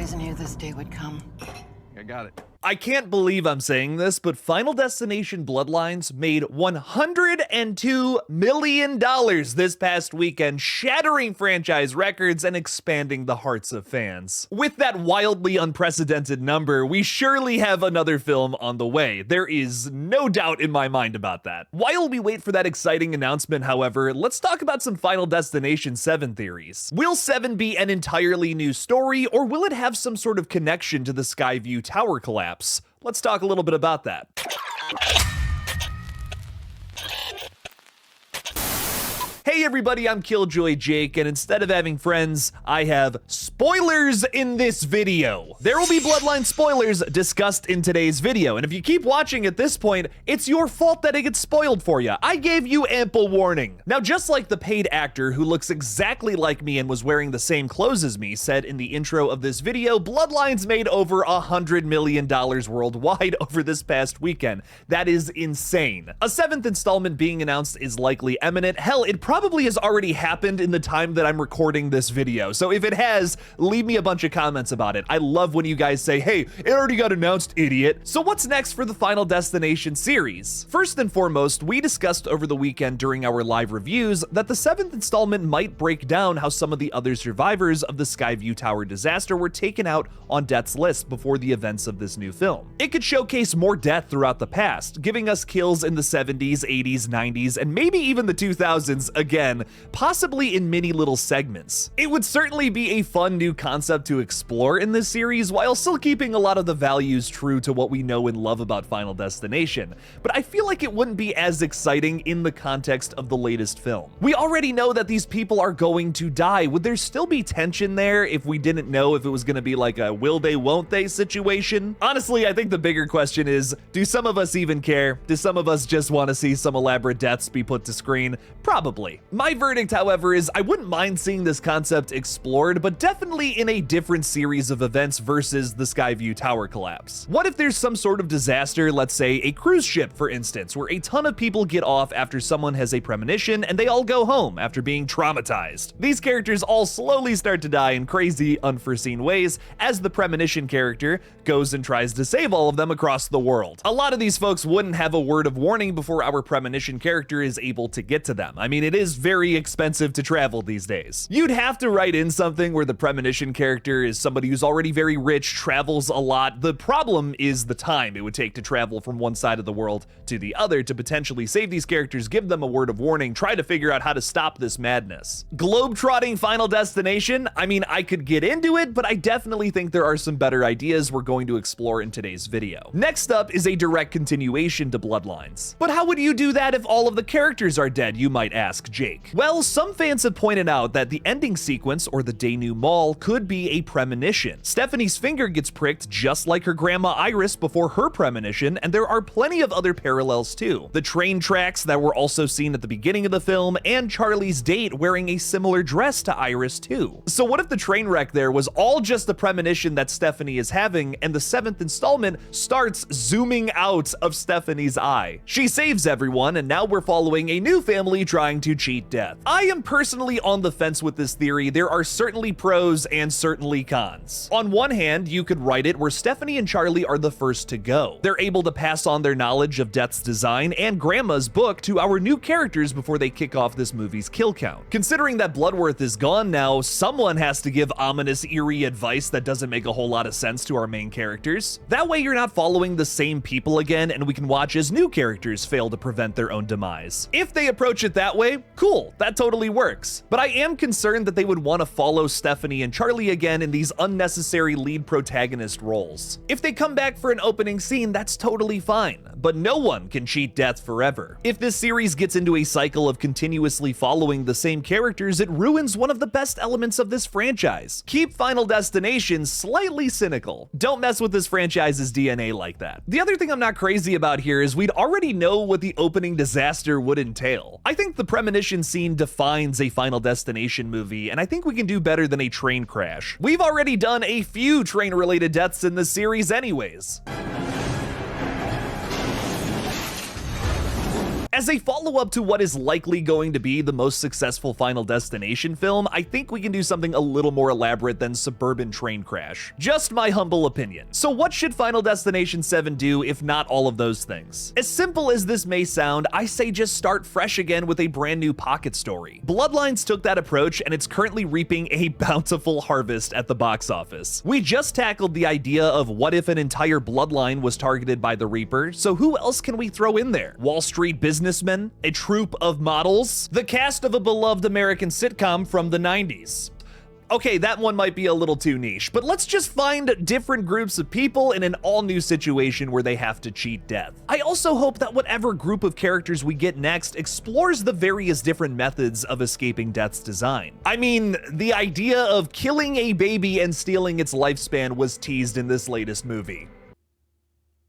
always knew this day would come. I got it. I can't believe I'm saying this, but Final Destination Bloodlines made $102 million this past weekend, shattering franchise records and expanding the hearts of fans. With that wildly unprecedented number, we surely have another film on the way. There is no doubt in my mind about that. While we wait for that exciting announcement, however, let's talk about some Final Destination 7 theories. Will 7 be an entirely new story, or will it have some sort of connection to the Skyview Tower collapse? Let's talk a little bit about that. Hey everybody, I'm Killjoy Jake, and instead of having friends, I have spoilers in this video. There will be Bloodline spoilers discussed in today's video, and if you keep watching at this point, it's your fault that it gets spoiled for you. I gave you ample warning. Now, just like the paid actor who looks exactly like me and was wearing the same clothes as me said in the intro of this video, Bloodlines made over $100 million worldwide over this past weekend. That is insane. A 7th installment being announced is likely imminent. Hell, it probably has already happened in the time that I'm recording this video. So if it has, leave me a bunch of comments about it. I love when you guys say, hey, it already got announced, idiot. So what's next for the Final Destination series? First and foremost, we discussed over the weekend during our live reviews that the 7th installment might break down how some of the other survivors of the Skyview Tower disaster were taken out on death's list before the events of this new film. It could showcase more death throughout the past, giving us kills in the 70s, 80s, 90s, and maybe even the 2000s again, possibly in many little segments. It would certainly be a fun new concept to explore in this series while still keeping a lot of the values true to what we know and love about Final Destination, but I feel like it wouldn't be as exciting in the context of the latest film. We already know that these people are going to die. Would there still be tension there if we didn't know if it was going to be like a will they won't they situation? Honestly, I think the bigger question is, do some of us even care? Do some of us just want to see some elaborate deaths be put to screen? Probably. My verdict, however, is I wouldn't mind seeing this concept explored, but definitely in a different series of events versus the Skyview Tower collapse. What if there's some sort of disaster, let's say a cruise ship, for instance, where a ton of people get off after someone has a premonition and they all go home after being traumatized. These characters all slowly start to die in crazy, unforeseen ways as the premonition character goes and tries to save all of them across the world. A lot of these folks wouldn't have a word of warning before our premonition character is able to get to them. I mean, it is very expensive to travel these days. You'd have to write in something where the premonition character is somebody who's already very rich, travels a lot. The problem is the time it would take to travel from one side of the world to the other to potentially save these characters, give them a word of warning, try to figure out how to stop this madness. Globe-trotting Final Destination? I mean, I could get into it, but I definitely think there are some better ideas we're going to explore in today's video. Next up is a direct continuation to Bloodlines. But how would you do that if all of the characters are dead, you might ask Jake? Well, some fans have pointed out that the ending sequence, or the denouement, could be a premonition. Stephanie's finger gets pricked just like her grandma Iris before her premonition, and there are plenty of other parallels too. The train tracks that were also seen at the beginning of the film, and Charlie's date wearing a similar dress to Iris too. So what if the train wreck there was all just the premonition that Stephanie is having, and the 7th installment starts zooming out of Stephanie's eye? She saves everyone, and now we're following a new family trying to cheat death. I am personally on the fence with this theory. There are certainly pros and certainly cons. On one hand, you could write it where Stephanie and Charlie are the first to go. They're able to pass on their knowledge of death's design and Grandma's book to our new characters before they kick off this movie's kill count. Considering that Bloodworth is gone now, someone has to give ominous, eerie advice that doesn't make a whole lot of sense to our main characters. That way you're not following the same people again, and we can watch as new characters fail to prevent their own demise. If they approach it that way, cool, that totally works. But I am concerned that they would want to follow Stephanie and Charlie again in these unnecessary lead protagonist roles. If they come back for an opening scene, that's totally fine, but no one can cheat death forever. If this series gets into a cycle of continuously following the same characters, it ruins one of the best elements of this franchise. Keep Final Destination slightly cynical. Don't mess with this franchise's DNA like that. The other thing I'm not crazy about here is we'd already know what the opening disaster would entail. I think the premonition scene defines a Final Destination movie, and I think we can do better than a train crash. We've already done a few train-related deaths in this series anyways. As a follow-up to what is likely going to be the most successful Final Destination film, I think we can do something a little more elaborate than suburban train crash. Just my humble opinion. So what should Final Destination 7 do if not all of those things? As simple as this may sound, I say just start fresh again with a brand new pocket story. Bloodlines took that approach and it's currently reaping a bountiful harvest at the box office. We just tackled the idea of what if an entire bloodline was targeted by the Reaper, so who else can we throw in there? Wall Street businessmen? A troupe of models? The cast of a beloved American sitcom from the 90s. Okay, that one might be a little too niche, but let's just find different groups of people in an all-new situation where they have to cheat death. I also hope that whatever group of characters we get next explores the various different methods of escaping death's design. I mean, the idea of killing a baby and stealing its lifespan was teased in this latest movie.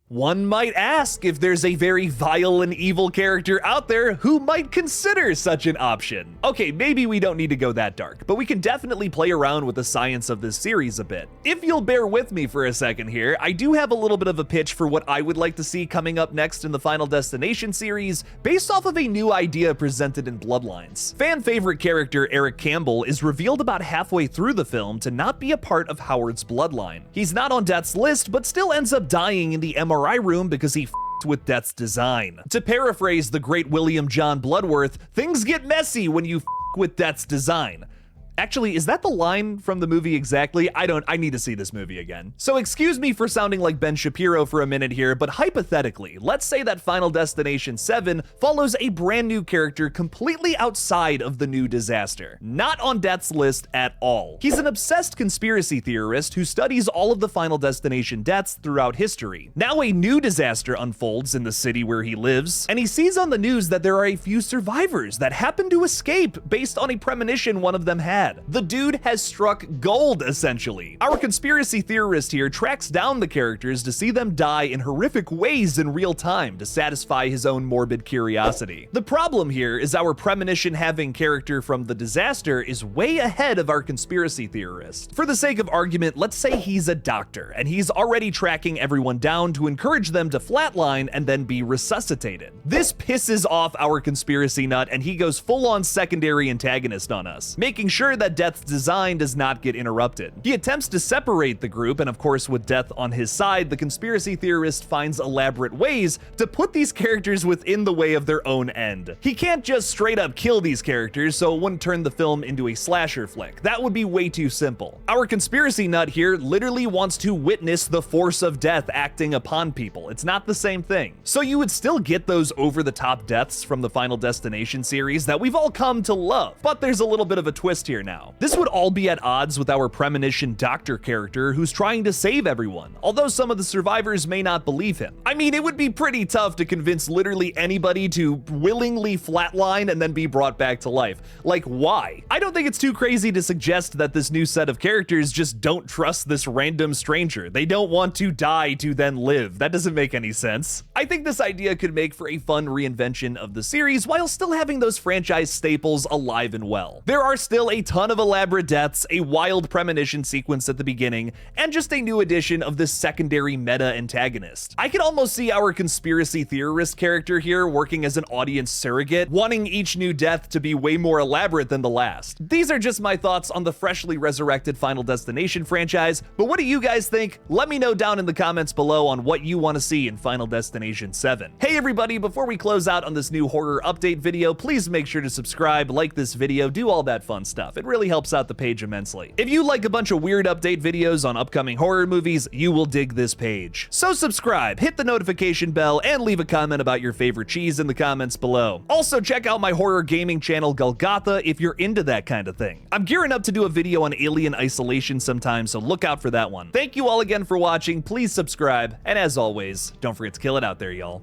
One might ask if there's a very vile and evil character out there who might consider such an option. Okay, maybe we don't need to go that dark, but we can definitely play around with the science of this series a bit. If you'll bear with me for a second here, I do have a little bit of a pitch for what I would like to see coming up next in the Final Destination series, based off of a new idea presented in Bloodlines. Fan favorite character Eric Campbell is revealed about halfway through the film to not be a part of Howard's bloodline. He's not on Death's list, but still ends up dying in the MRI room because he f***ed with Death's design. To paraphrase the great William John Bloodworth, things get messy when you f*** with Death's design. Actually, is that the line from the movie exactly? I need to see this movie again. So excuse me for sounding like Ben Shapiro for a minute here, but hypothetically, let's say that Final Destination 7 follows a brand new character completely outside of the new disaster. Not on Death's list at all. He's an obsessed conspiracy theorist who studies all of the Final Destination deaths throughout history. Now a new disaster unfolds in the city where he lives, and he sees on the news that there are a few survivors that happen to escape based on a premonition one of them had. The dude has struck gold, essentially. Our conspiracy theorist here tracks down the characters to see them die in horrific ways in real time to satisfy his own morbid curiosity. The problem here is our premonition-having character from the disaster is way ahead of our conspiracy theorist. For the sake of argument, let's say he's a doctor, and he's already tracking everyone down to encourage them to flatline and then be resuscitated. This pisses off our conspiracy nut, and he goes full-on secondary antagonist on us, making sure that Death's design does not get interrupted. He attempts to separate the group, and of course with Death on his side, the conspiracy theorist finds elaborate ways to put these characters within the way of their own end. He can't just straight up kill these characters, so it wouldn't turn the film into a slasher flick. That would be way too simple. Our conspiracy nut here literally wants to witness the force of death acting upon people. It's not the same thing. So you would still get those over-the-top deaths from the Final Destination series that we've all come to love, but there's a little bit of a twist here now. This would all be at odds with our premonition doctor character who's trying to save everyone, although some of the survivors may not believe him. I mean, it would be pretty tough to convince literally anybody to willingly flatline and then be brought back to life. Like, why? I don't think it's too crazy to suggest that this new set of characters just don't trust this random stranger. They don't want to die to then live. That doesn't make any sense. I think this idea could make for a fun reinvention of the series while still having those franchise staples alive and well. There are still a ton of elaborate deaths, a wild premonition sequence at the beginning, and just a new addition of this secondary meta antagonist. I can almost see our conspiracy theorist character here working as an audience surrogate, wanting each new death to be way more elaborate than the last. These are just my thoughts on the freshly resurrected Final Destination franchise, but what do you guys think? Let me know down in the comments below on what you want to see in Final Destination 7. Hey everybody, before we close out on this new horror update video, please make sure to subscribe, like this video, do all that fun stuff. It really helps out the page immensely. If you like a bunch of weird update videos on upcoming horror movies, you will dig this page. So subscribe, hit the notification bell, and leave a comment about your favorite cheese in the comments below. Also, check out my horror gaming channel GullGotha if you're into that kind of thing. I'm gearing up to do a video on Alien Isolation sometime, so look out for that one. Thank you all again for watching, please subscribe, and as always, don't forget to kill it out there, y'all.